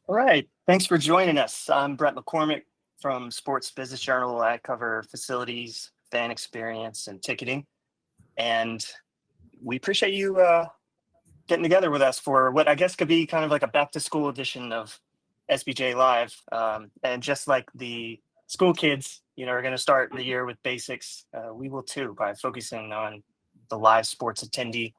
All right. Thanks for joining us. I'm Brett McCormick from Sports Business Journal. I cover facilities, fan experience, and ticketing. And we appreciate you getting together with us for what I guess could be kind of like a back to school edition of SBJ Live. And just like the school kids, are going to start the year with basics. We will too by focusing on the live sports attendee.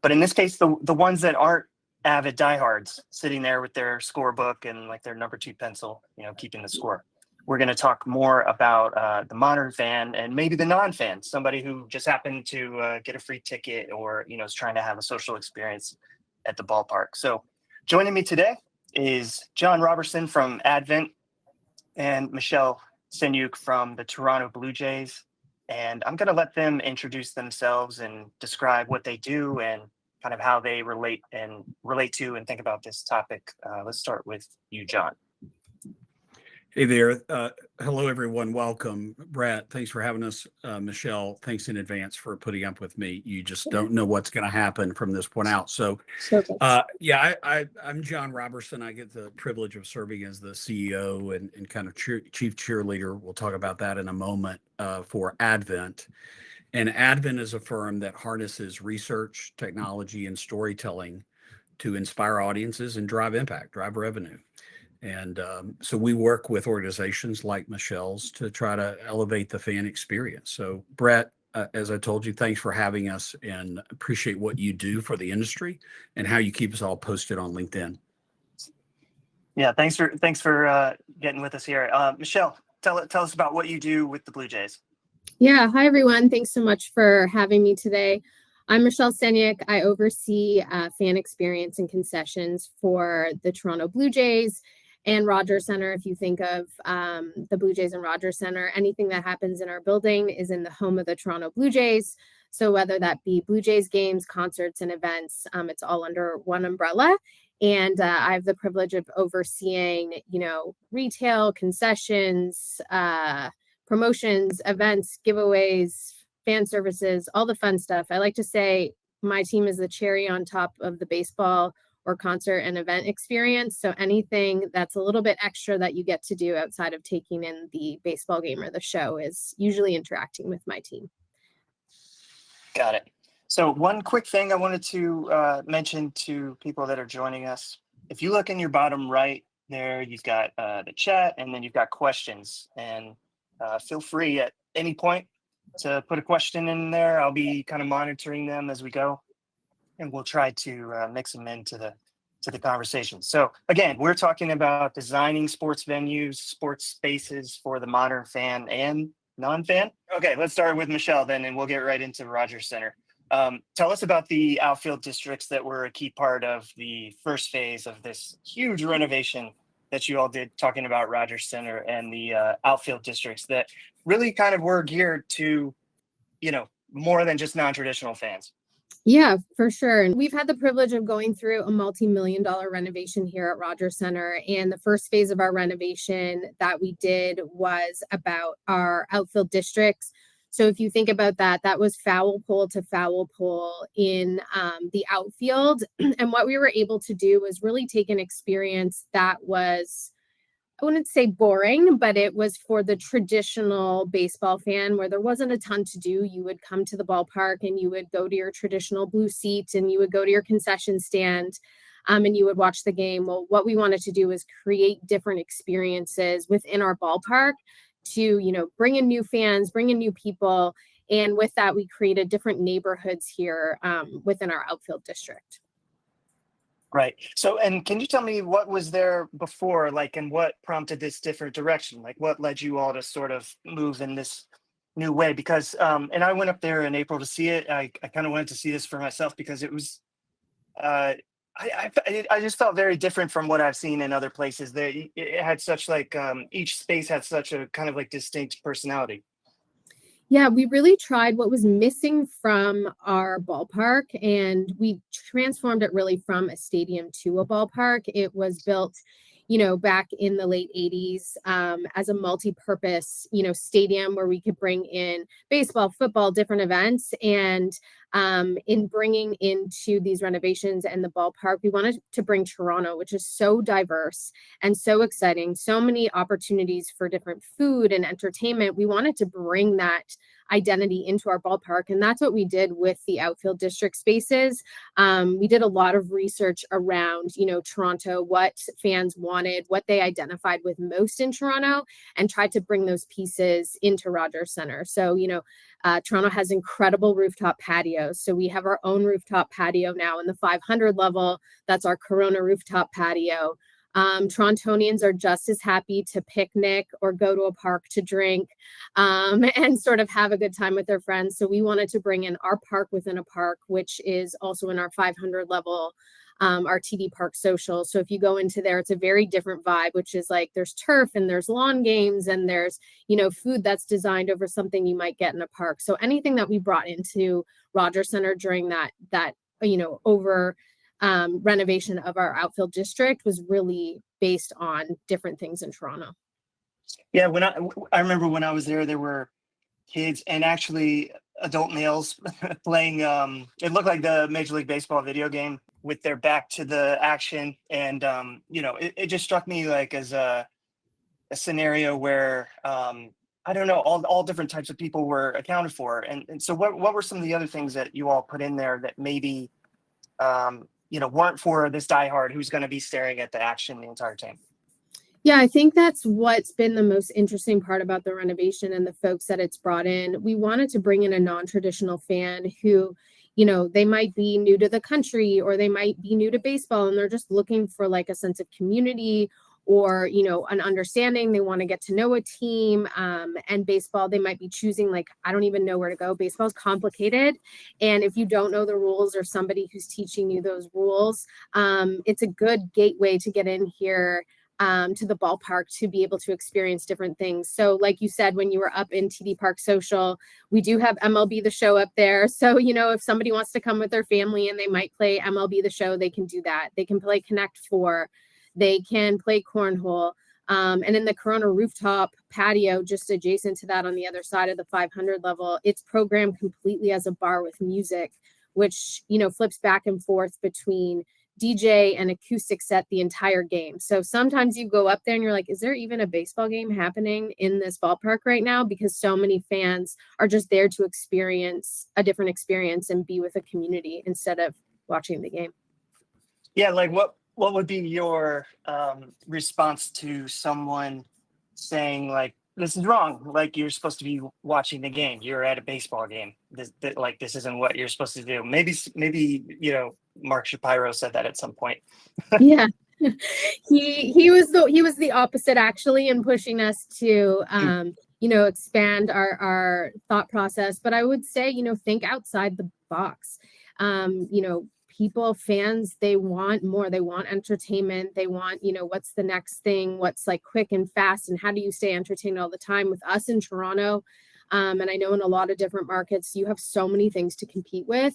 But in this case, the ones that aren't avid diehards sitting there with their scorebook and like their number 2 pencil, keeping the score. We're going to talk more about the modern fan and maybe the non-fan, somebody who just happened to get a free ticket or, is trying to have a social experience at the ballpark. So joining me today is John Roberson from Advent and Michelle Seniuk from the Toronto Blue Jays. And I'm going to let them introduce themselves and describe what they do and kind of how they relate to and think about this topic. Let's start with you, John. Hey there. Hello, everyone. Welcome. Brett, thanks for having us. Michelle, thanks in advance for putting up with me. You just don't know what's going to happen from this point out. So, I'm John Roberson. I get the privilege of serving as the CEO and kind of chief cheerleader. We'll talk about that in a moment for Advent. And Advent is a firm that harnesses research, technology, and storytelling to inspire audiences and drive impact, drive revenue. And so we work with organizations like Michelle's to try to elevate the fan experience. So Brett, as I told you, thanks for having us and appreciate what you do for the industry and how you keep us all posted on LinkedIn. Yeah, thanks for getting with us here. Michelle, tell us about what you do with the Blue Jays. Yeah, hi everyone. Thanks so much for having me today. I'm Michelle Seniuk. I oversee fan experience and concessions for the Toronto Blue Jays and Rogers Center. If you think of the Blue Jays and Rogers Center, anything that happens in our building is in the home of the Toronto Blue Jays. So whether that be Blue Jays games, concerts, and events, it's all under one umbrella. And I have the privilege of overseeing, retail, concessions, promotions, events, giveaways, fan services, all the fun stuff. I like to say my team is the cherry on top of the baseball or concert and event experience. So anything that's a little bit extra that you get to do outside of taking in the baseball game or the show is usually interacting with my team. Got it. So one quick thing I wanted to mention to people that are joining us. If you look in your bottom right there, you've got the chat and then you've got questions. And feel free at any point to put a question in there. I'll be kind of monitoring them as we go, and we'll try to mix them into the conversation. So again, we're talking about designing sports venues, sports spaces for the modern fan and non-fan. Okay, let's start with Michelle then, and we'll get right into Rogers Center. Tell us about the outfield districts that were a key part of the first phase of this huge renovation that you all did, talking about Rogers Center and the outfield districts that really kind of were geared to, more than just non-traditional fans. Yeah, for sure. And we've had the privilege of going through a multi-million-dollar renovation here at Rogers Center. And the first phase of our renovation that we did was about our outfield districts. So if you think about that, that was foul pole to foul pole in the outfield. And what we were able to do was really take an experience that was, I wouldn't say boring, but it was for the traditional baseball fan where there wasn't a ton to do. You would come to the ballpark and you would go to your traditional blue seat and you would go to your concession stand and you would watch the game. Well, what we wanted to do is create different experiences within our ballpark to, bring in new fans, bring in new people. And with that, we created different neighborhoods here within our outfield district. Right. So, and can you tell me what was there before, and what prompted this different direction? What led you all to sort of move in this new way? Because, and I went up there in April to see it. I kind of wanted to see this for myself because it was, I just felt very different from what I've seen in other places. It had such each space had such a kind of distinct personality. Yeah, we really tried what was missing from our ballpark, and we transformed it really from a stadium to a ballpark. It was built back in the late 80s, as a multi-purpose, stadium where we could bring in baseball, football, different events. And in bringing into these renovations and the ballpark, we wanted to bring Toronto, which is so diverse and so exciting, so many opportunities for different food and entertainment. We wanted to bring that identity into our ballpark, and that's what we did with the outfield district spaces. We did a lot of research around, Toronto, what fans wanted, what they identified with most in Toronto, and tried to bring those pieces into Rogers Center. So, Toronto has incredible rooftop patios. So we have our own rooftop patio now in the 500 level. That's our Corona rooftop patio. Torontonians are just as happy to picnic or go to a park to drink, and sort of have a good time with their friends. So we wanted to bring in our park within a park, which is also in our 500 level, our TD Park Social. So if you go into there, it's a very different vibe, which is like there's turf and there's lawn games and there's, food that's designed over something you might get in a park. So anything that we brought into Rogers Center during that over renovation of our outfield district was really based on different things in Toronto. Yeah, I remember when I was there were kids and actually adult males playing. It looked like the Major League Baseball video game with their back to the action, and it just struck me like as a scenario where I don't know, all different types of people were accounted for, and so what were some of the other things that you all put in there that maybe weren't for this diehard who's going to be staring at the action the entire time? Yeah, I think that's what's been the most interesting part about the renovation and the folks that it's brought in. We wanted to bring in a non-traditional fan who, they might be new to the country or they might be new to baseball and they're just looking for like a sense of community or, an understanding. They want to get to know a team, and baseball, they might be choosing like, I don't even know where to go. Baseball's complicated. And if you don't know the rules or somebody who's teaching you those rules, it's a good gateway to get in here to the ballpark to be able to experience different things. So like you said, when you were up in TD Park Social, we do have MLB The Show up there. So, if somebody wants to come with their family and they might play MLB The Show, they can do that. They can play Connect Four. They can play cornhole. And in the Corona rooftop patio, just adjacent to that on the other side of the 500 level, it's programmed completely as a bar with music, which, flips back and forth between DJ and acoustic set the entire game. So sometimes you go up there and you're like, is there even a baseball game happening in this ballpark right now? Because so many fans are just there to experience a different experience and be with a community instead of watching the game. Yeah, like what would be your response to someone saying like, this is wrong, like you're supposed to be watching the game, you're at a baseball game, this isn't what you're supposed to do? Maybe Mark Shapiro said that at some point. Yeah. he was the opposite actually in pushing us to expand our thought process. But I would say, think outside the box. Fans, they want more. They want entertainment. They want, what's the next thing? What's like quick and fast? And how do you stay entertained all the time? With us in Toronto, and I know in a lot of different markets, you have so many things to compete with.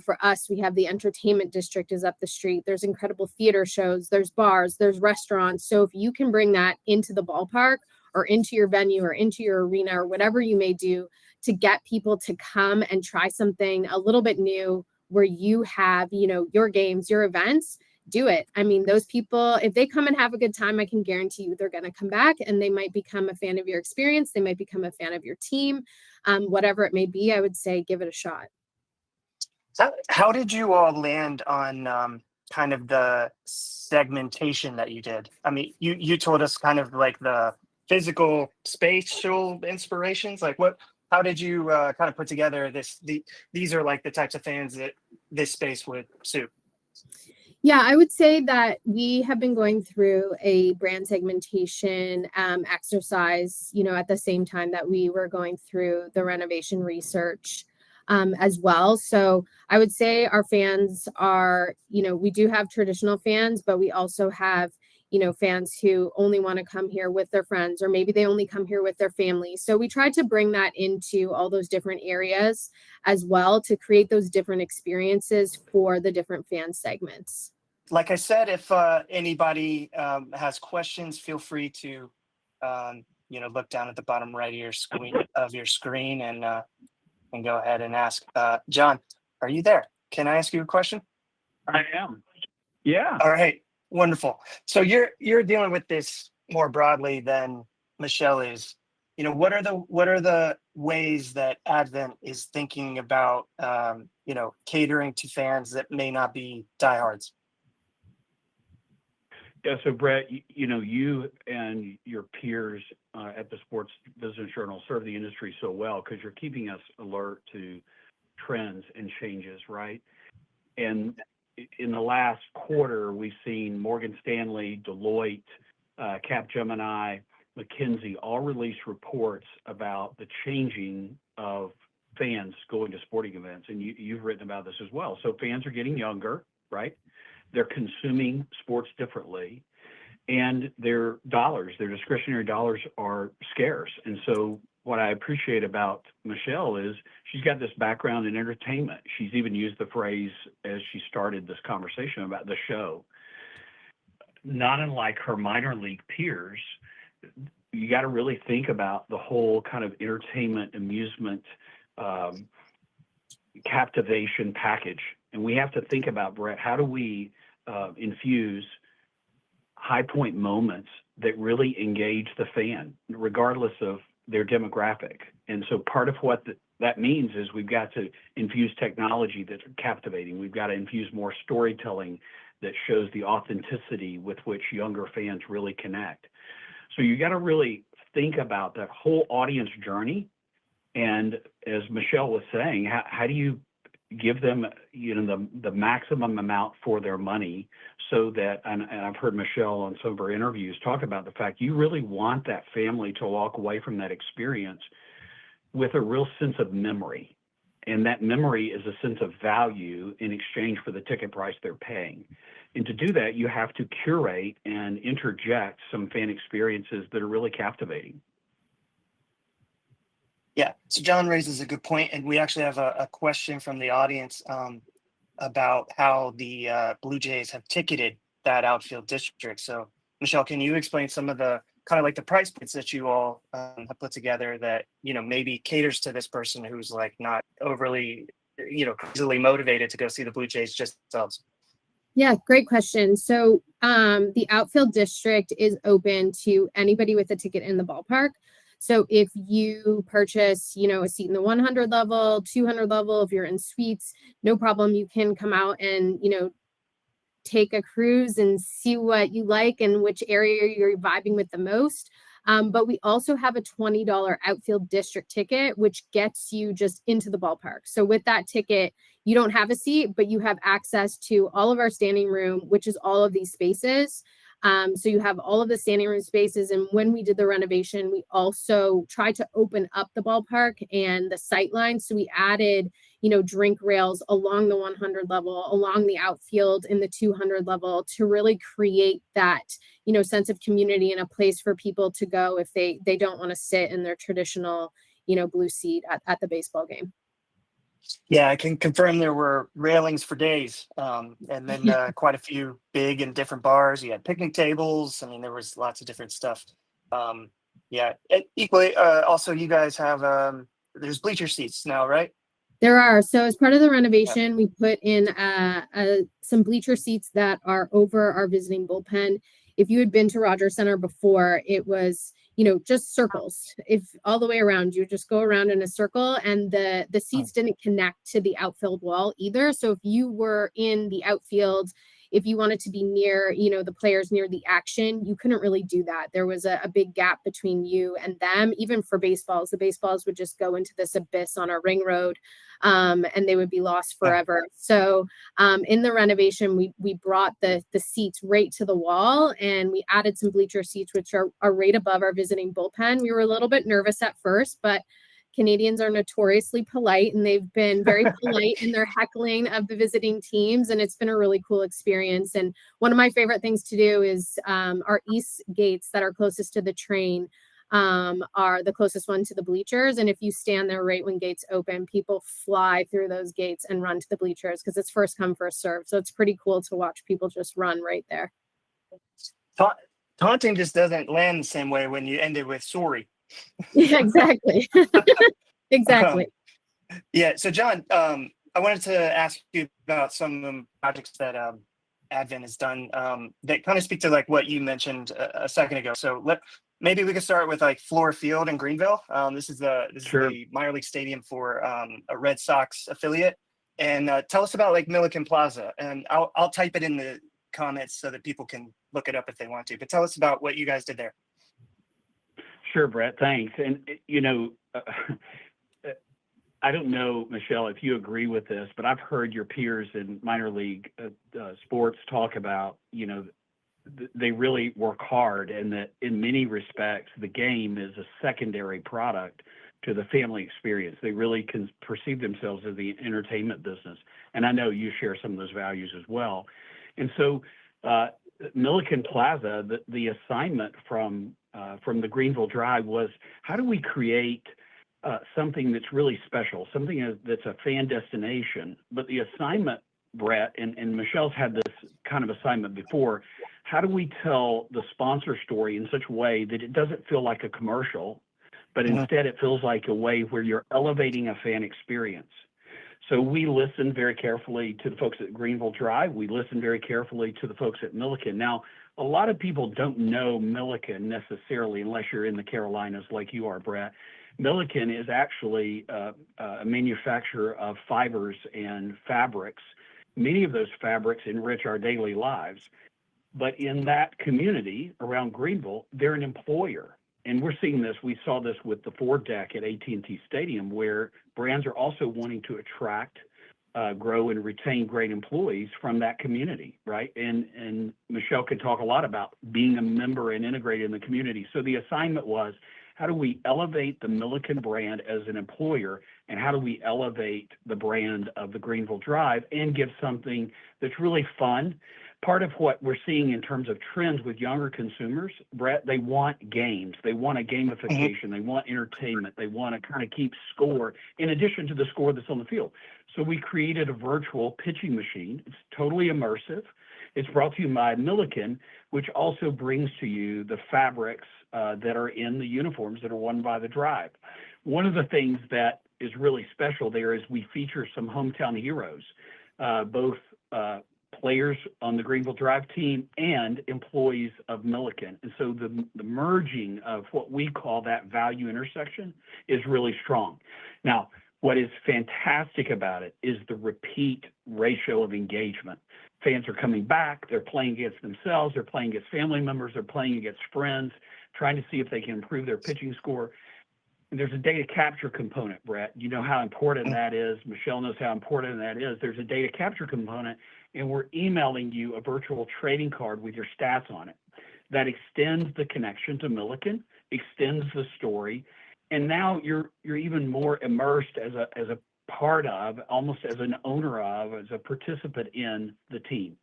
For us, we have the entertainment district is up the street. There's incredible theater shows, there's bars, there's restaurants. So if you can bring that into the ballpark or into your venue or into your arena or whatever you may do to get people to come and try something a little bit new where you have, your games, your events, do it. I mean, those people, if they come and have a good time, I can guarantee you they're going to come back and they might become a fan of your experience. They might become a fan of your team, whatever it may be. I would say give it a shot. How did you all land on kind of the segmentation that you did? I mean, you told us kind of like the physical spatial inspirations, like how did you kind of put together these are like the types of fans that this space would suit? Yeah, I would say that we have been going through a brand segmentation exercise, at the same time that we were going through the renovation research as well. So I would say our fans are, we do have traditional fans, but we also have, fans who only want to come here with their friends, or maybe they only come here with their family. So we tried to bring that into all those different areas as well to create those different experiences for the different fan segments. like I said, if anybody has questions, feel free to look down at the bottom right of your screen and go ahead and ask. John, are you there? Can I ask you a question? I am. Yeah. All right, wonderful. So you're dealing with this more broadly than Michelle is. What are the ways that Advent is thinking about catering to fans that may not be diehards? Yeah, so Brett, you and your peers at the Sports Business Journal serve the industry so well because you're keeping us alert to trends and changes, right? And in the last quarter, we've seen Morgan Stanley, Deloitte, Capgemini, McKinsey all release reports about the changing of fans going to sporting events. And you've written about this as well. So fans are getting younger, right? They're consuming sports differently. And their discretionary dollars are scarce. And so what I appreciate about Michelle is she's got this background in entertainment. She's even used the phrase as she started this conversation about the show. Not unlike her minor league peers, you got to really think about the whole kind of entertainment, amusement, captivation package. And we have to think about, Brett, how do we infuse high point moments that really engage the fan, regardless of their demographic. And so part of what that means is we've got to infuse technology that's captivating. We've got to infuse more storytelling that shows the authenticity with which younger fans really connect. So you got to really think about that whole audience journey. And as Michelle was saying, how do you give them, the maximum amount for their money so that, and I've heard Michelle on some of her interviews talk about the fact you really want that family to walk away from that experience with a real sense of memory. And that memory is a sense of value in exchange for the ticket price they're paying. And to do that, you have to curate and interject some fan experiences that are really captivating. Yeah, so John raises a good point, and we actually have a question from the audience about how the Blue Jays have ticketed that outfield district. So, Michelle, can you explain some of the kind of like the price points that you all have put together that maybe caters to this person who's like not overly easily motivated to go see the Blue Jays just themselves? Yeah, great question. So the outfield district is open to anybody with a ticket in the ballpark. So if you purchase, a seat in the 100 level, 200 level, if you're in suites, no problem. You can come out and, take a cruise and see what you like and which area you're vibing with the most. But we also have a $20 outfield district ticket, which gets you just into the ballpark. So with that ticket, you don't have a seat, but you have access to all of our standing room, which is all of these spaces. So you have all of the standing room spaces. And when we did the renovation, we also tried to open up the ballpark and the sight lines. So we added, drink rails along the 100 level, along the outfield in the 200 level to really create that, sense of community and a place for people to go if they don't want to sit in their traditional, blue seat at the baseball game. Yeah, I can confirm there were railings for days, and then quite a few big and different bars. You had picnic tables. I mean, there was lots of different stuff. Yeah, equally. Also, you guys have there's bleacher seats now, right? There are. So as part of the renovation, we put in some bleacher seats that are over our visiting bullpen. If you had been to Rogers Center before, it was just circles. If all the way around, you just go around in a circle, and the seats didn't connect to the outfield wall either. So if you were in the outfield, if you wanted to be near, the players near the action, you couldn't really do that. There was a big gap between you and them. Even for baseballs, the baseballs would just go into this abyss on our ring road, and they would be lost forever. So in the renovation, we brought the seats right to the wall, and we added some bleacher seats, which are right above our visiting bullpen. We were a little bit nervous at first, but Canadians are notoriously polite, and they've been very polite in their heckling of the visiting teams, and it's been a really cool experience. And one of my favorite things to do is our east gates that are closest to the train. are the closest one to the bleachers. And if you stand there right when gates open, people fly through those gates and run to the bleachers because it's first come, first serve. So it's pretty cool to watch people just run right there. Taunting just doesn't land the same way when you end it with sorry. Yeah, exactly. Exactly. Yeah. So John, I wanted to ask you about some of the projects that Advent has done that kind of speak to like what you mentioned a second ago. So maybe we could start with like Floor Field in Greenville. This is Sure. the minor league stadium for a Red Sox affiliate. And tell us about like Milliken Plaza. And I'll type it in the comments so that people can look it up if they want to. But tell us about what you guys did there. Sure, Brett. Thanks. And I don't know, Michelle, if you agree with this, but I've heard your peers in minor league sports talk about, they really work hard, and that in many respects, the game is a secondary product to the family experience. They really can perceive themselves as the entertainment business. And I know you share some of those values as well. And so Milliken Plaza, the assignment from the Greenville Drive was, how do we create something that's really special, something that's a fan destination? But the assignment, Brett, and Michelle's had this kind of assignment before, how do we tell the sponsor story in such a way that it doesn't feel like a commercial, but instead it feels like a way where you're elevating a fan experience? So we listened very carefully to the folks at Greenville Drive. We listened very carefully to the folks at Milliken. Now, a lot of people don't know Milliken necessarily unless you're in the Carolinas like you are, Brett. Milliken is actually a manufacturer of fibers and fabrics. Many of those fabrics enrich our daily lives. But in that community around Greenville, they're an employer. And we're seeing this. We saw this with the Ford deck at AT&T Stadium, where brands are also wanting to attract, grow, and retain great employees from that community, right? And Michelle could talk a lot about being a member and integrated in the community. So the assignment was, how do we elevate the Milliken brand as an employer, and how do we elevate the brand of the Greenville Drive and give something that's really fun? Part of what we're seeing in terms of trends with younger consumers, Brett, they want games. They want a gamification. They want entertainment. They want to kind of keep score in addition to the score that's on the field. So we created a virtual pitching machine. It's totally immersive. It's brought to you by Milliken, which also brings to you the fabrics that are in the uniforms that are worn by the Drive. One of the things that is really special there is we feature some hometown heroes, both players on the Greenville Drive team and employees of Milliken. And so the merging of what we call that value intersection is really strong. Now, what is fantastic about it is the repeat ratio of engagement. Fans are coming back, they're playing against themselves, they're playing against family members, they're playing against friends, trying to see if they can improve their pitching score. And there's a data capture component, Brett. You know how important that is. Michelle knows how important that is. There's a data capture component, and we're emailing you a virtual trading card with your stats on it that extends the connection to Milliken, extends the story, and now you're even more immersed as a part of, almost as an owner of, as a participant in the team.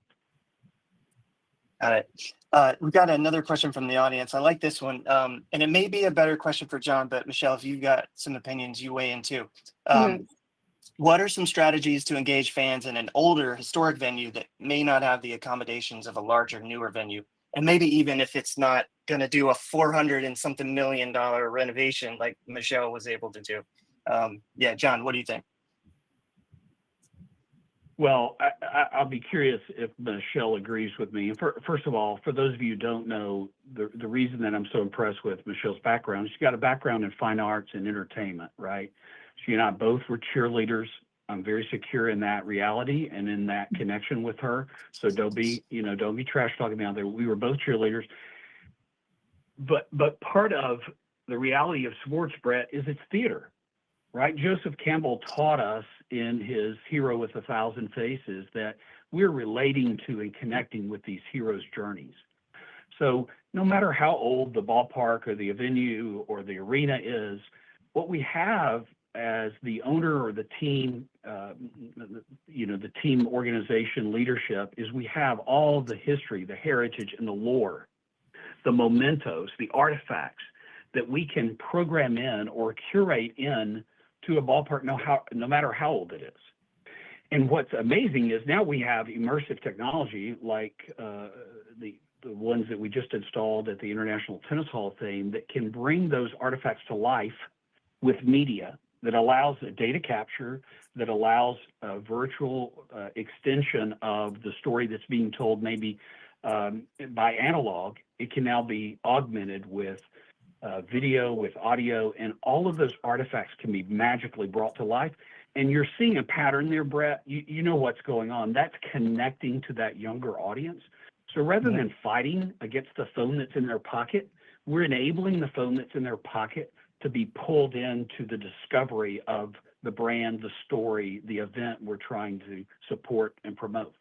Got it. We've got another question from the audience. I like this one. And it may be a better question for John, but Michelle, if you've got some opinions, you weigh in too. What are some strategies to engage fans in an older historic venue that may not have the accommodations of a larger, newer venue? And maybe even if it's not going to do a $400 and something million renovation like Michelle was able to do. Yeah, John, what do you think? Well, I'll be curious if Michelle agrees with me. First of all, for those of you who don't know, the reason that I'm so impressed with Michelle's background, she's got a background in fine arts and entertainment, right? She and I both were cheerleaders. I'm very secure in that reality and in that connection with her. So don't be trash talking me out there. We were both cheerleaders. But part of the reality of sports, Brett, is it's theater, right? Joseph Campbell taught us in his Hero with 1,000 Faces that we're relating to and connecting with these heroes' journeys. So no matter how old the ballpark or the venue or the arena is, what we have as the owner or the team, the team organization leadership is we have all the history, the heritage, and the lore, the mementos, the artifacts that we can program in or curate in to a ballpark, no matter how old it is. And what's amazing is now we have immersive technology like the ones that we just installed at the International Tennis Hall of Fame that can bring those artifacts to life with media that allows data capture, that allows a virtual extension of the story that's being told maybe by analog. It can now be augmented with video, with audio, and all of those artifacts can be magically brought to life. And you're seeing a pattern there, Brett. You know what's going on. That's connecting to that younger audience. So rather than fighting against the phone that's in their pocket, we're enabling the phone that's in their pocket to be pulled into the discovery of the brand, the story, the event we're trying to support and promote.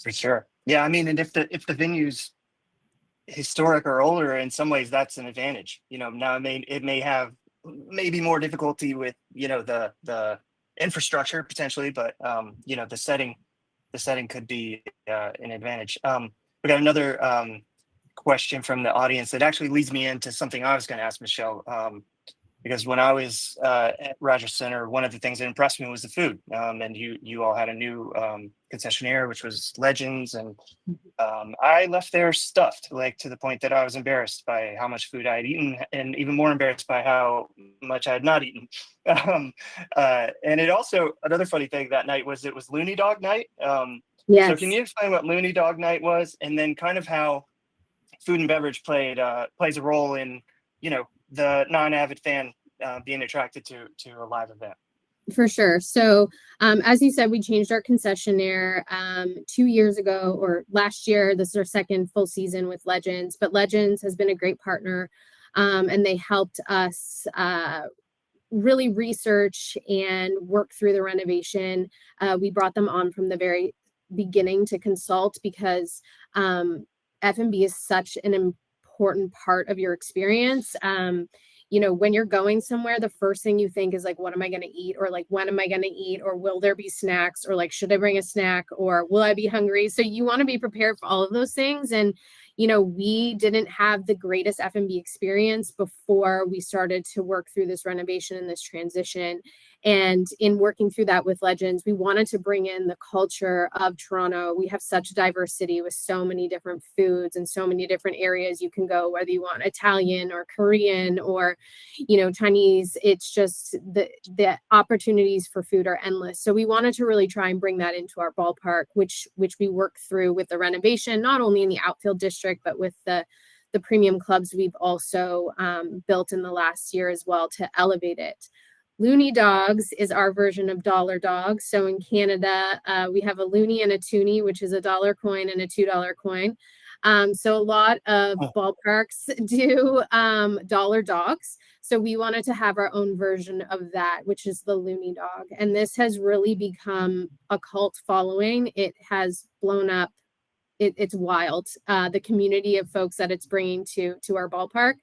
For sure. Yeah, I mean, and if the venue's historic or older, in some ways that's an advantage. Now it may have maybe more difficulty with the infrastructure potentially, but the setting could be an advantage. We got another question from the audience that actually leads me into something I was going to ask Michelle, because when I was at Rogers Center, one of the things that impressed me was the food. And you all had a new concessionaire, which was Legends, and I left there stuffed, like to the point that I was embarrassed by how much food I had eaten, and even more embarrassed by how much I had not eaten. And it also, another funny thing that night was it was Loony Dog night. Yes. So can you explain what Loony Dog night was, and then kind of how food and beverage plays a role in the non-avid fan being attracted to a live event? For sure. So as you said, we changed our concessionaire 2 years ago, or last year. This is our second full season with Legends, but Legends has been a great partner, and they helped us really research and work through the renovation. We brought them on from the very beginning to consult, because F&B is such an important part of your experience. When you're going somewhere, the first thing you think is like, what am I going to eat? Or like, when am I going to eat? Or will there be snacks? Or like, should I bring a snack? Or will I be hungry? So you want to be prepared for all of those things. And, we didn't have the greatest F&B experience before we started to work through this renovation and this transition. And in working through that with Legends, we wanted to bring in the culture of Toronto. We have such diversity with so many different foods and so many different areas you can go, whether you want Italian or Korean or, Chinese. It's just the opportunities for food are endless. So we wanted to really try and bring that into our ballpark, which we work through with the renovation, not only in the Outfield district, but with the premium clubs we've also built in the last year as well to elevate it. Loony Dogs is our version of dollar dogs. So in Canada, we have a Loony and a Toonie, which is $1 coin and a $2 coin. So a lot of ballparks do dollar dogs. So we wanted to have our own version of that, which is the Loony Dog. And this has really become a cult following. It has blown up. It's wild, the community of folks that it's bringing to our ballpark.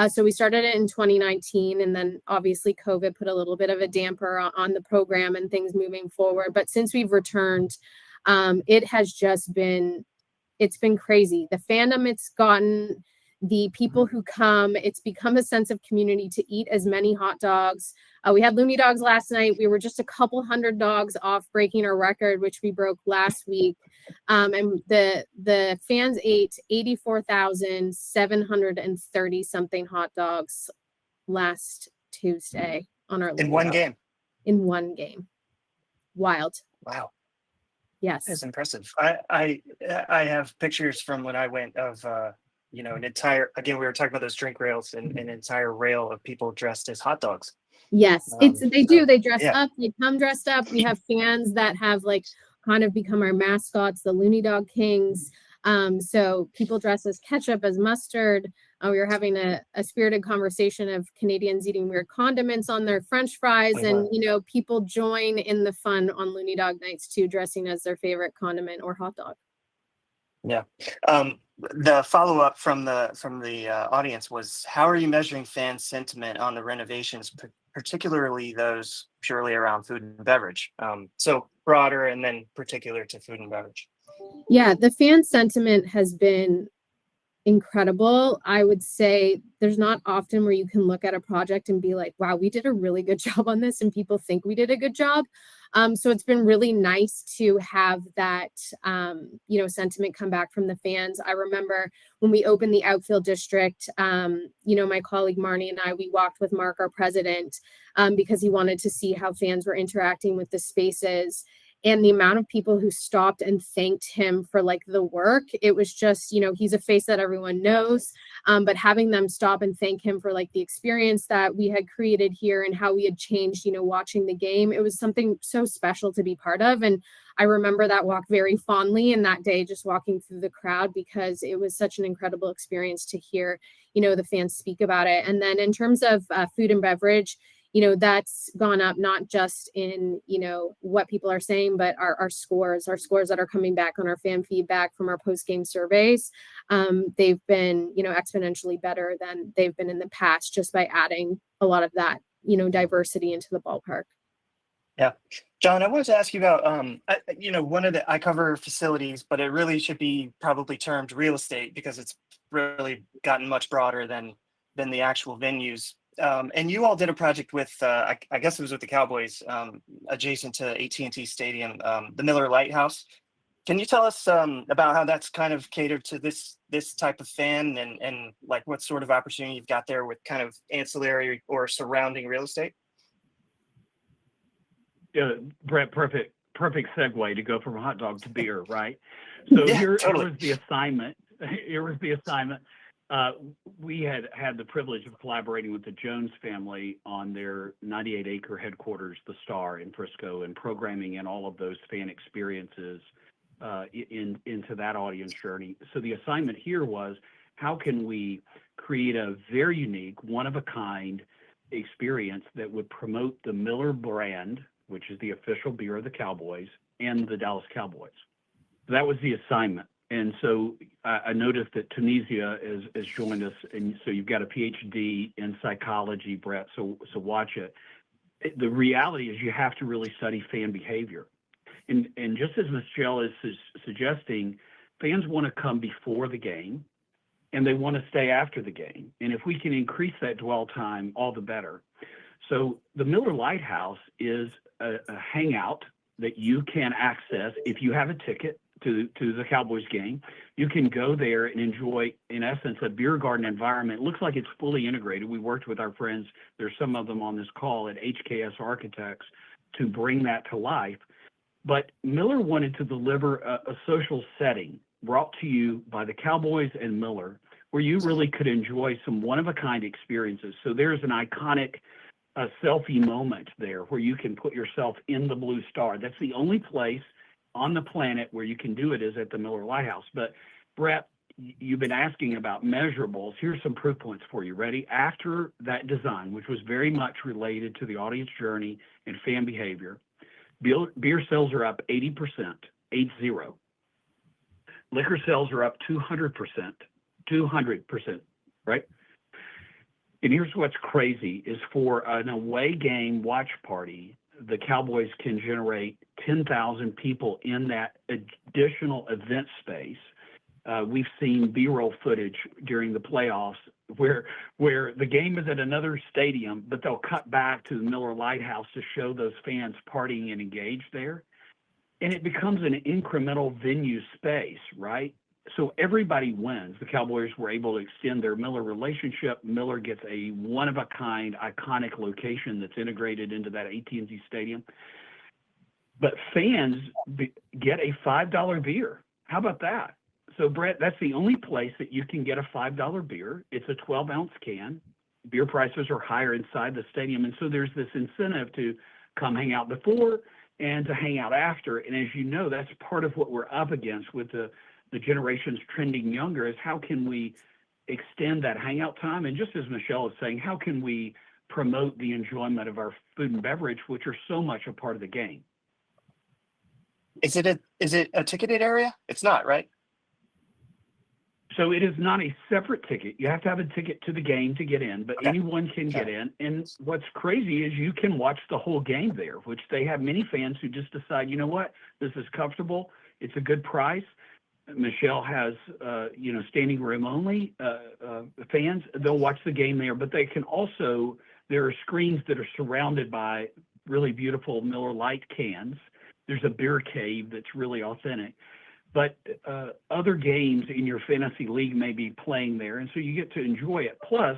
So we started it in 2019, and then obviously COVID put a little bit of a damper on the program and things moving forward. But since we've returned, it has just been, it's been crazy. The fandom it's gotten, the people who come, it's become a sense of community to eat as many hot dogs. We had Loony Dogs last night. We were just a couple hundred dogs off breaking our record, which we broke last week. And the fans ate 84,730 something hot dogs last Tuesday on our In one game. In one game. Wild. Wow. Yes. That's impressive. I have pictures from when I went of an entire, again, we were talking about those drink rails, and an entire rail of people dressed as hot dogs. Yes, they dress up, they come dressed up. We have fans that have like kind of become our mascots, the Loony Dog Kings. So people dress as ketchup, as mustard. We were having a spirited conversation of Canadians eating weird condiments on their French fries, and people join in the fun on Loony Dog nights too, dressing as their favorite condiment or hot dog. Yeah. The follow-up from the audience was, how are you measuring fan sentiment on the renovations, particularly those purely around food and beverage? So broader and then particular to food and beverage. Yeah, the fan sentiment has been incredible. I would say there's not often where you can look at a project and be like, wow, we did a really good job on this and people think we did a good job. So it's been really nice to have that, sentiment come back from the fans. I remember when we opened the Outfield district, my colleague Marnie and I, we walked with Mark, our president, because he wanted to see how fans were interacting with the spaces. And the amount of people who stopped and thanked him for like the work, it was just, he's a face that everyone knows, but having them stop and thank him for like the experience that we had created here and how we had changed, watching the game, it was something so special to be part of. And I remember that walk very fondly, and that day just walking through the crowd, because it was such an incredible experience to hear, the fans speak about it. And then in terms of food and beverage, that's gone up, not just in, what people are saying, but our scores that are coming back on our fan feedback from our post-game surveys. They've been, exponentially better than they've been in the past, just by adding a lot of that, diversity into the ballpark. Yeah. John, I wanted to ask you about, I cover facilities, but it really should be probably termed real estate, because it's really gotten much broader than the actual venues. And you all did a project with, I guess it was with the Cowboys, adjacent to AT&T Stadium, the Miller Lighthouse. Can you tell us about how that's kind of catered to this type of fan, and like what sort of opportunity you've got there with kind of ancillary or surrounding real estate? Yeah, Brett, perfect segue to go from hot dog to beer, right? So Yeah, here totally. was the assignment. We had the privilege of collaborating with the Jones family on their 98-acre headquarters, the Star in Frisco, and programming in all of those fan experiences into that audience journey. So the assignment here was, how can we create a very unique, one-of-a-kind experience that would promote the Miller brand, which is the official beer of the Cowboys, and the Dallas Cowboys. So that was the assignment. And so I noticed that Tunisia has joined us, and so you've got a PhD in psychology, Brett. So watch it. The reality is you have to really study fan behavior, and just as Michelle is suggesting, fans want to come before the game, and they want to stay after the game. And if we can increase that dwell time, all the better. So the Miller Lighthouse is a hangout that you can access if you have a ticket to the Cowboys game. You can go there and enjoy, in essence, a beer garden environment. It looks like it's fully integrated. We worked with our friends, there's some of them on this call, at HKS Architects to bring that to life. But Miller wanted to deliver a social setting brought to you by the Cowboys and Miller, where you really could enjoy some one-of-a-kind experiences. So there's an iconic selfie moment there where you can put yourself in the Blue Star. That's the only place on the planet where you can do it, is at the Miller Lighthouse. But Brett, you've been asking about measurables. Here's some proof points for you. Ready? After that design, which was very much related to the audience journey and fan behavior, beer sales are up 80%, 80. Liquor sales are up 200%, 200%, right? And here's what's crazy is, for an away game watch party, the Cowboys can generate 10,000 people in that additional event space. We've seen B-roll footage during the playoffs where the game is at another stadium, but they'll cut back to the Miller Lighthouse to show those fans partying and engaged there. And it becomes an incremental venue space, right? So everybody wins. The Cowboys were able to extend their Miller relationship. Miller gets a one-of-a-kind, iconic location that's integrated into that AT&T Stadium. But fans get a $5 beer. How about that? So, Brett, that's the only place that you can get a $5 beer. It's a 12-ounce can. Beer prices are higher inside the stadium. And so there's this incentive to come hang out before and to hang out after. And as you know, that's part of what we're up against with the generations trending younger, is how can we extend that hangout time? And just as Michelle is saying, how can we promote the enjoyment of our food and beverage, which are so much a part of the game? Is it a ticketed area? It's not, right? So it is not a separate ticket. You have to have a ticket to the game to get in, but anyone can get in. And what's crazy is you can watch the whole game there, which they have many fans who just decide, you know what, this is comfortable, it's a good price. Michelle has, standing room only fans. They'll watch the game there, but they can also, there are screens that are surrounded by really beautiful Miller Lite cans. There's a beer cave that's really authentic. But other games in your fantasy league may be playing there, and so you get to enjoy it. Plus,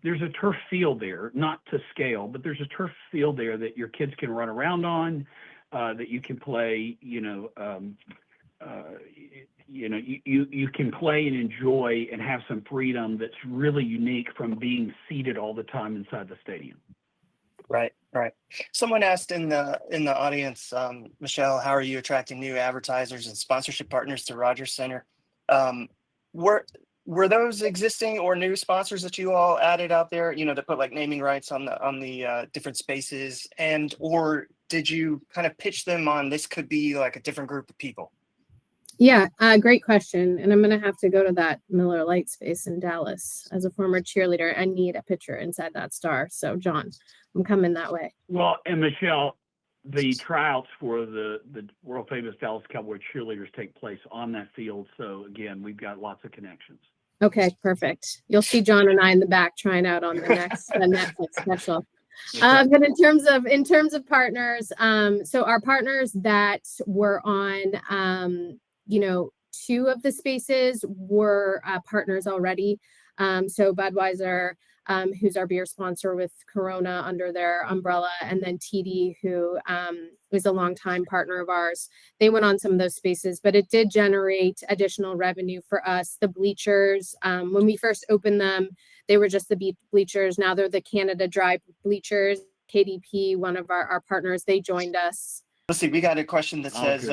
there's a turf field there, not to scale, but there's a turf field there that your kids can run around on, that you can play. You can play and enjoy and have some freedom that's really unique from being seated all the time inside the stadium. Right. Someone asked in the audience, Michelle, how are you attracting new advertisers and sponsorship partners to Rogers Center? Were those existing or new sponsors that you all added out there? To put like naming rights on the different spaces, and or did you kind of pitch them on this could be like a different group of people? Yeah, great question. And I'm going to have to go to that Miller Lite space in Dallas. As a former cheerleader, I need a picture inside that star. So, John, I'm coming that way. Well, and Michelle, the tryouts for the world famous Dallas Cowboy cheerleaders take place on that field. So, again, we've got lots of connections. Okay, perfect. You'll see John and I in the back trying out on the next Netflix special. But in terms of partners, so our partners that were on, two of the spaces were partners already. So Budweiser, who's our beer sponsor with Corona under their umbrella, and then TD, who was a longtime partner of ours. They went on some of those spaces, but it did generate additional revenue for us. The bleachers, when we first opened them, they were just the bleachers. Now they're the Canada Dry bleachers. KDP, one of our partners, they joined us. Let's see, we got a question that says,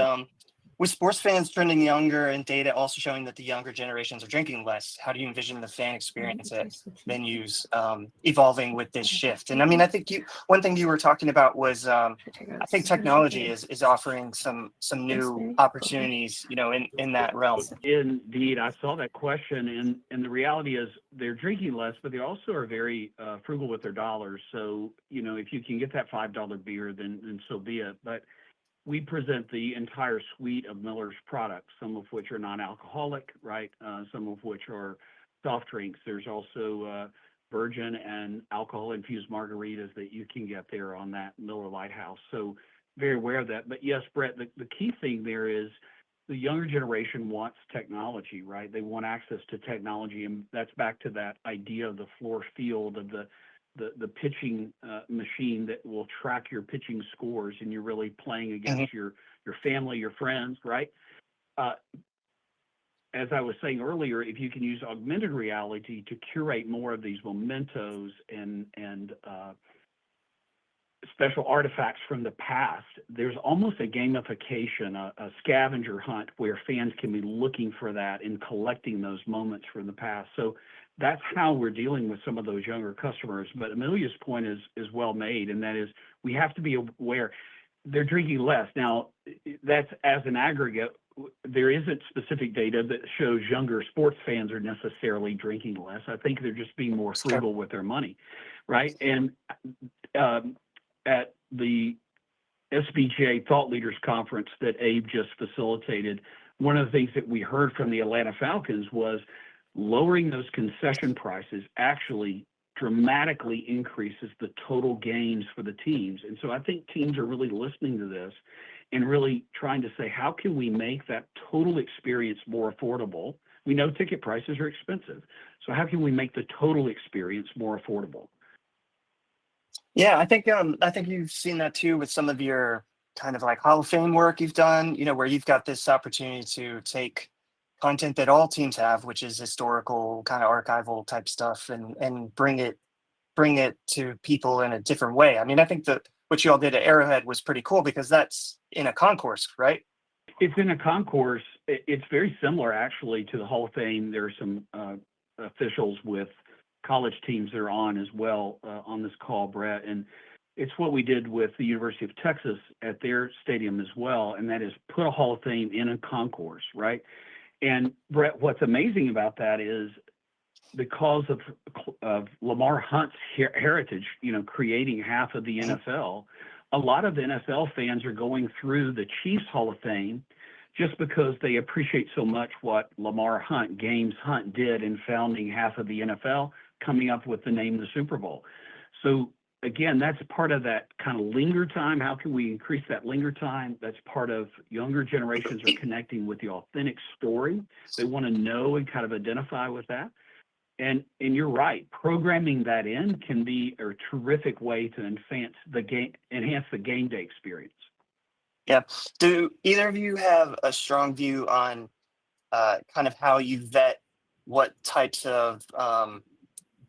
with sports fans trending younger and data also showing that the younger generations are drinking less, how do you envision the fan experience at venues evolving with this shift? And I mean, I think one thing you were talking about was, I think technology is offering some new opportunities, in that realm. Indeed, I saw that question, and the reality is they're drinking less, but they also are very frugal with their dollars. So, if you can get that $5 beer, then so be it. But we present the entire suite of Miller's products, some of which are non-alcoholic, right? Some of which are soft drinks. There's also virgin and alcohol-infused margaritas that you can get there on that Miller Lighthouse. So very aware of that. But yes, Brett, the key thing there is the younger generation wants technology, right? They want access to technology, and that's back to that idea of the floor field of the pitching machine that will track your pitching scores, and you're really playing against your family, your friends, right? As I was saying earlier, if you can use augmented reality to curate more of these mementos and special artifacts from the past, there's almost a gamification, a scavenger hunt where fans can be looking for that and collecting those moments from the past. So that's how we're dealing with some of those younger customers. But Amelia's point is well made, and that is we have to be aware they're drinking less. Now, that's as an aggregate. There isn't specific data that shows younger sports fans are necessarily drinking less. I think they're just being more frugal with their money, right? And at the SBJ Thought Leaders Conference that Abe just facilitated, one of the things that we heard from the Atlanta Falcons was lowering those concession prices actually dramatically increases the total gains for the teams. And so I think teams are really listening to this and really trying to say, how can we make that total experience more affordable? We know ticket prices are expensive. So how can we make the total experience more affordable? Yeah, I think you've seen that too with some of your kind of like Hall of Fame work you've done, where you've got this opportunity to take content that all teams have, which is historical kind of archival type stuff, and bring it to people in a different way. I mean, I think that what you all did at Arrowhead was pretty cool because that's in a concourse, right? It's in a concourse. It's very similar actually to the Hall of Fame. There are some officials with college teams that are on as well on this call, Brett, and it's what we did with the University of Texas at their stadium as well, and that is put a Hall of Fame in a concourse, right? And Brett, what's amazing about that is because of Lamar Hunt's heritage, creating half of the NFL, a lot of the NFL fans are going through the Chiefs Hall of Fame just because they appreciate so much what James Hunt did in founding half of the NFL, coming up with the name of the Super Bowl. So again, that's part of that kind of linger time. How can we increase that linger time? That's part of younger generations are connecting with the authentic story. They want to know and kind of identify with that. And you're right, programming that in can be a terrific way to enhance the game day experience. Yeah. Do either of you have a strong view on kind of how you vet what types of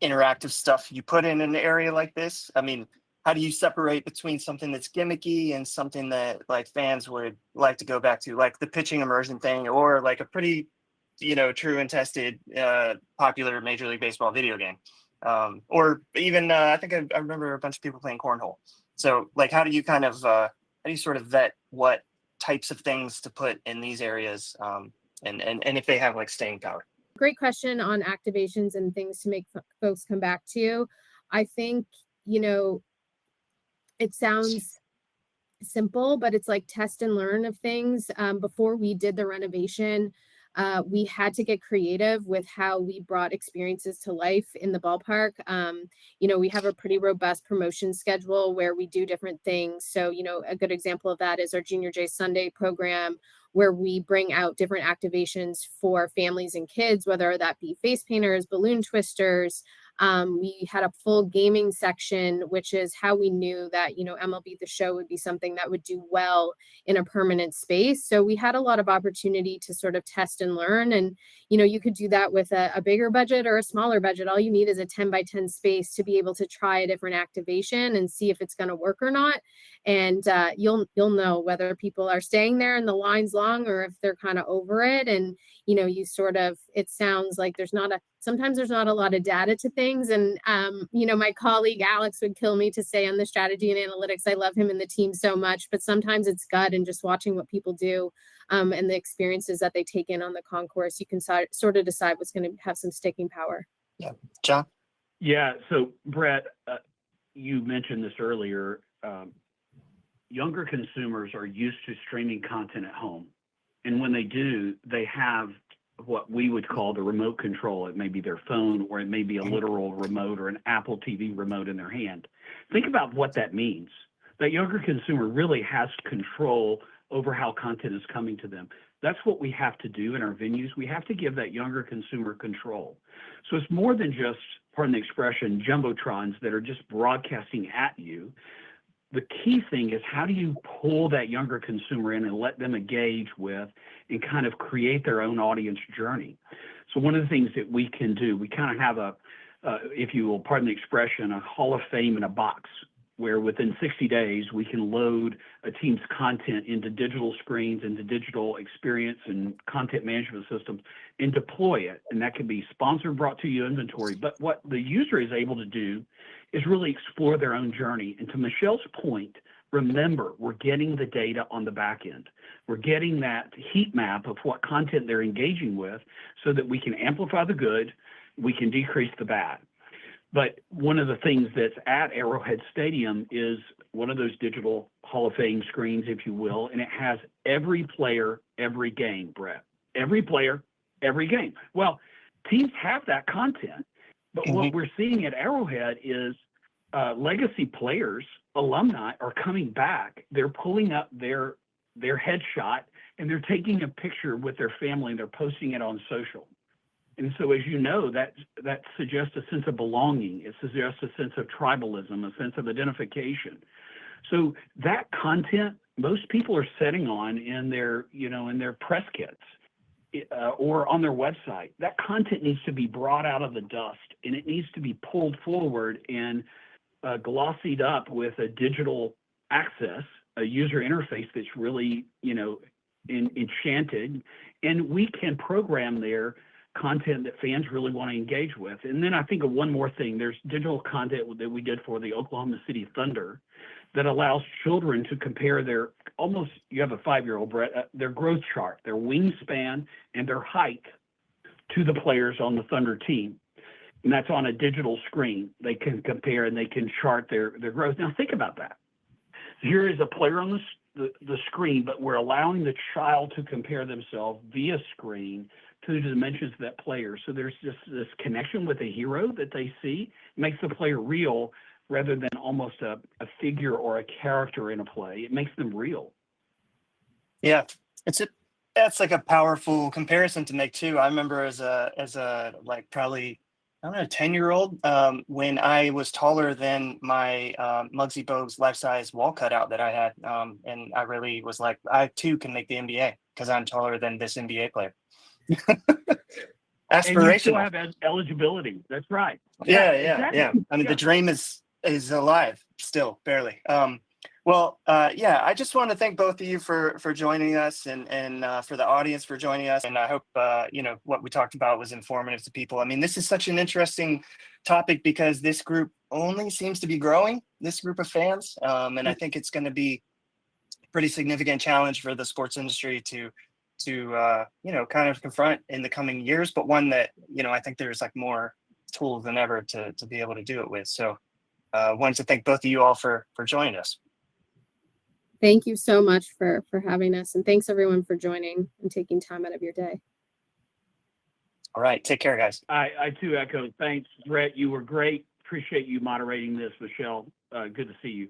interactive stuff you put in an area like this? I mean, how do you separate between something that's gimmicky and something that like fans would like to go back to, like the pitching immersion thing, or like a pretty, true and tested popular Major League Baseball video game? Or even I think I remember a bunch of people playing cornhole. So like, how do you sort of vet what types of things to put in these areas, and if they have like staying power? Great question on activations and things to make folks come back to you. I think, it sounds simple, but it's like test and learn of things. Before we did the renovation, we had to get creative with how we brought experiences to life in the ballpark. We have a pretty robust promotion schedule where we do different things. So, a good example of that is our Junior J Sunday program, where we bring out different activations for families and kids, whether that be face painters, balloon twisters. We had a full gaming section, which is how we knew that, MLB The Show would be something that would do well in a permanent space. So we had a lot of opportunity to sort of test and learn. And, you could do that with a bigger budget or a smaller budget. All you need is a 10 by 10 space to be able to try a different activation and see if it's going to work or not. And you'll know whether people are staying there and the line's long or if they're kind of over it. And, it sounds like sometimes there's not a lot of data to things. And, my colleague Alex would kill me to say on the strategy and analytics, I love him and the team so much, but sometimes it's gut and just watching what people do and the experiences that they take in on the concourse, you can sort of decide what's going to have some sticking power. Yeah. John? Yeah. So Brett, you mentioned this earlier. Younger consumers are used to streaming content at home. And when they do, they have what we would call the remote control. It may be their phone, or it may be a literal remote or an Apple TV remote in their hand. Think about what that means. That younger consumer really has control over how content is coming to them. That's what we have to do in our venues. We have to give that younger consumer control. So it's more than just, pardon the expression, jumbotrons that are just broadcasting at you. The key thing is, how do you pull that younger consumer in and let them engage with and kind of create their own audience journey? So one of the things that we can do, we kind of have if you will pardon the expression, a Hall of Fame in a box, where within 60 days, we can load a team's content into digital screens, into digital experience and content management systems, and deploy it. And that can be sponsored, brought to you inventory. But what the user is able to do is really explore their own journey. And to Michelle's point, remember, we're getting the data on the back end. We're getting that heat map of what content they're engaging with so that we can amplify the good, we can decrease the bad. But one of the things that's at Arrowhead Stadium is one of those digital Hall of Fame screens, if you will, and it has every player, every game, Brett. Every player, every game. Well, teams have that content, but what we're seeing at Arrowhead is legacy players, alumni, are coming back. They're pulling up their headshot, and they're taking a picture with their family, and they're posting it on social. And so, as you know, that suggests a sense of belonging. It suggests a sense of tribalism, a sense of identification. So that content, most people are setting on in their press kits or on their website. That content needs to be brought out of the dust, and it needs to be pulled forward and glossied up with a digital access, a user interface that's really, enchanted. And we can program their content that fans really want to engage with. And then I think of one more thing. There's digital content that we did for the Oklahoma City Thunder that allows children to compare you have a 5-year-old, Brett, their growth chart, their wingspan and their height to the players on the Thunder team. And that's on a digital screen. They can compare and they can chart their growth. Now think about that. Here is a player on the screen, but we're allowing the child to compare themselves via screen to the dimensions of that player. So there's just this connection with a hero that they see, makes the player real rather than almost a figure or a character in a play. It makes them real. Yeah, that's like a powerful comparison to make too. I remember as a like probably, I don't know, 10-year-old, when I was taller than my Muggsy Bogues life-size wall cutout that I had. And I really was like, I too can make the NBA because I'm taller than this NBA player. And you still Aspirational. have eligibility. That's right. Yeah, exactly. I mean, the dream is alive still, barely. Yeah, I just want to thank both of you for joining us and for the audience for joining us. And I hope what we talked about was informative to people. I mean, this is such an interesting topic because this group only seems to be growing, this group of fans. And I think it's going to be a pretty significant challenge for the sports industry to kind of confront in the coming years, but one that, I think there's like more tools than ever to be able to do it with. So wanted to thank both of you all for joining us. Thank you so much for having us. And thanks everyone for joining and taking time out of your day. All right. Take care, guys. I too echo. Thanks, Brett. You were great. Appreciate you moderating this, Michelle. Good to see you.